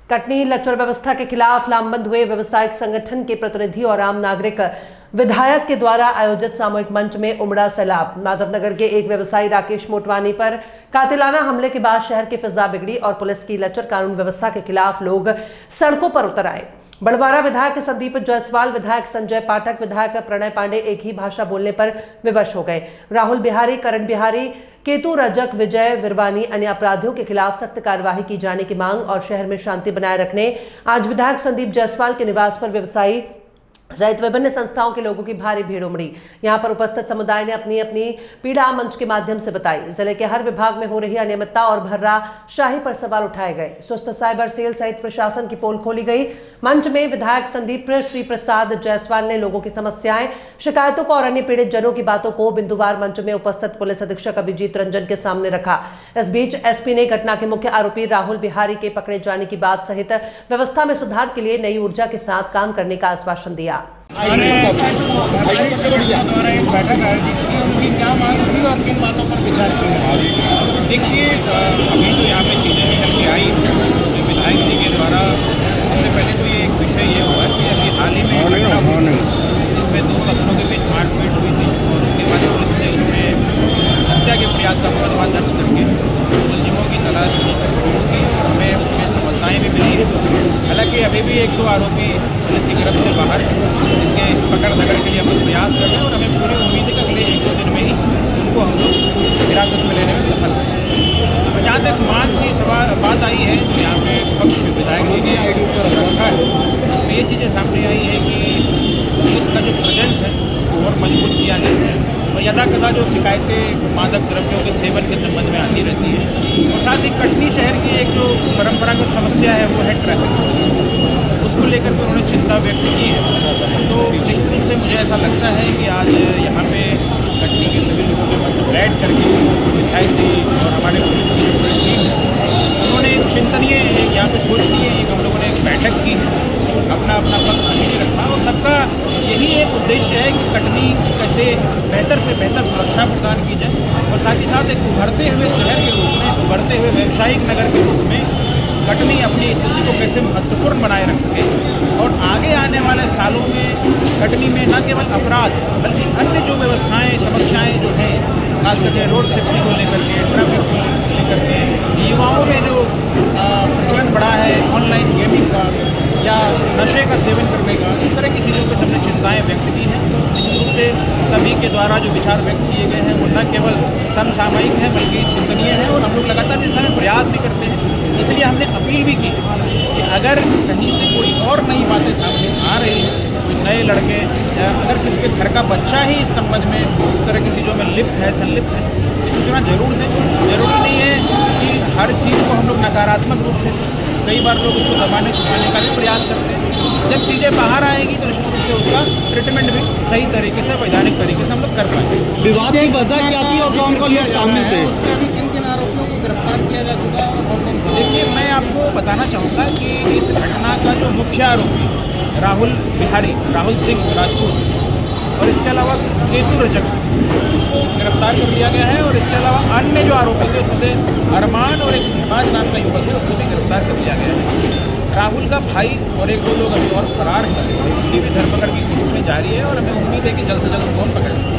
कटनी लचर व्यवस्था के खिलाफ लामबंद हुए व्यवसायिक संगठन के प्रतिनिधि और आम नागरिक विधायक के द्वारा आयोजित सामूहिक मंच में उमड़ा सैलाब। माधवनगर के एक व्यवसायी राकेश मोटवानी पर कातिलाना हमले के बाद शहर की फिजा बिगड़ी और पुलिस की लचर कानून व्यवस्था के खिलाफ लोग सड़कों पर उतर आए। बड़वारा विधायक संदीप जायसवाल, विधायक संजय पाठक, विधायक प्रणय पांडे एक ही भाषा बोलने पर विवश हो गए। राहुल बिहारी, करण बिहारी, केतु रजक, विजय विरवानी अन्य अपराधियों के खिलाफ सख्त कार्यवाही की जाने की मांग और शहर में शांति बनाए रखने आज विधायक संदीप जायसवाल के निवास पर व्यवसायी सहित विभिन्न संस्थाओं के लोगों की भारी भीड़ उमड़ी। यहां पर उपस्थित समुदाय ने अपनी अपनी पीड़ा मंच के माध्यम से बताई। जिले के हर विभाग में हो रही अनियमितता और भर्राशाही पर सवाल उठाए गए। सुस्त साइबर सेल सहित प्रशासन की पोल खोली गई। मंच में विधायक संदीप श्री प्रसाद जायसवाल ने लोगों की समस्याएं, शिकायतों को और अन्य पीड़ित जनों की बातों को बिंदुवार मंच में उपस्थित पुलिस अधीक्षक अभिजीत रंजन के सामने रखा। इस बीच एसपी ने घटना के मुख्य आरोपी राहुल बिहारी के पकड़े जाने की बात सहित व्यवस्था में सुधार के लिए नई ऊर्जा के साथ काम करने का आश्वासन दिया। बैठक आयोजित की, उनकी क्या मांग थी और किन बातों पर विचार किया? देखिए, अभी जो यहाँ पे चीज़ें निकल के आई विधायक जी के द्वारा, सबसे पहले तो ये एक विषय ये हुआ कि अभी हाल ही में इसमें दो पक्षों के बीच मारपीट हुई थी और उसके बाद पुलिस ने उसमें हत्या के प्रयास का मुकदमा दर्ज करके मुलजिमों की तलाश शुरू की। हमें उसमें सफलताएँ भी मिली हैं। हालांकि अभी भी एक दो आरोपी पुलिस की गिरफ्त से बाहर, इसके पकड़ दकड़ के लिए हम लोग प्रयास कर रहे हैं और हमें पूरी उम्मीद है कि अगले एक दो दिन में ही उनको हम लोग हिरासत में लेने में सफल हैं। जहाँ तक मांग की बात आई है, यहाँ पे पक्ष विधायक जी ने रखा है, उसमें ये चीज़ें सामने आई है कि पुलिस का जो प्रेजेंस है उसको और मजबूत किया जाए और यदा कदा जो शिकायतें मादक द्रव्यों के सेवन के संबंध में आती रहती है और साथ ही कटनी शहर की एक जो परंपरागत समस्या है वो है ट्रैफिक से, उसको लेकर के उन्होंने चिंता व्यक्त की है। तो निश्चित रूप से मुझे ऐसा लगता है कि आज यहाँ पे कटनी के सभी लोगों के मध्य बैठ करके विधायक जी और हमारे पुलिस की जो पूरी टीम है उन्होंने एक चिंतनीय एक यहाँ पे सोच ली है, एक हम लोगों ने एक बैठक की है, अपना अपना पक्ष सभी ने रखा और सबका यही एक उद्देश्य है कि कटनी कैसे बेहतर से बेहतर सुरक्षा प्रदान की जाए और साथ ही साथ एक उभरते हुए शहर के रूप में, उभरते हुए व्यावसायिक नगर के रूप में कटनी अपनी स्थिति को कैसे महत्वपूर्ण बनाए रख सके और आगे आने वाले सालों में कटनी में न केवल अपराध बल्कि अन्य जो व्यवस्थाएं, समस्याएं जो हैं, खास करके रोड सेफ्टी को लेकर के, ट्रैफिक को लेकर के, युवाओं में जो प्रचलन बढ़ा है ऑनलाइन गेमिंग का या नशे का सेवन करने का, इस तरह की चीज़ों पर सबने चिंताएं व्यक्त की हैं। निश्चित रूप से सभी के द्वारा जो विचार व्यक्त किए गए हैं वो न केवल समसामयिक हैं बल्कि चिंतनीय हैं और हम लोग लगातार इस समय प्रयास भी करते हैं। इसलिए हमने अपील भी की कि अगर कहीं से कोई और नई बातें सामने आ रही हैं, कोई नए लड़के या अगर किसी के घर का बच्चा ही इस संबंध में इस तरह की चीज़ों में लिप्त है, संलिप्त है, ये सूचना जरूर दें। जरूरी नहीं है कि हर चीज़ को हम लोग नकारात्मक रूप से, कई बार लोग उसको दबाने छुपाने का भी प्रयास करते हैं। जब चीज़ें बाहर आएंगी तो निश्चित रूप से उसका ट्रीटमेंट भी सही तरीके से, वैधानिक तरीके से हम लोग कर पाएंगे। विवाद की वजह क्या थी और कौन कौन लोग शामिल थे? किन किन आरोपियों को गिरफ्तार किया जा चुका है और कौन कौन? देखिए, मैं आपको बताना चाहूँगा कि इस घटना का जो मुख्य आरोपी राहुल बिहारी, राहुल सिंह राजपूत और इसके अलावा केतु रजक, उसको गिरफ्तार कर लिया गया है और इसके अलावा अन्य जो आरोपी थे उसमें से अरमान और एक शहबाज नाम का युवक है, उसको भी गिरफ्तार कर लिया गया है। राहुल का भाई और एक दो लोग अभी और फरार हैं, उसकी भी धरपकड़ की कोशिश जारी है और हमें उम्मीद है कि जल्द से जल्द उनको हम पकड़ेंगे।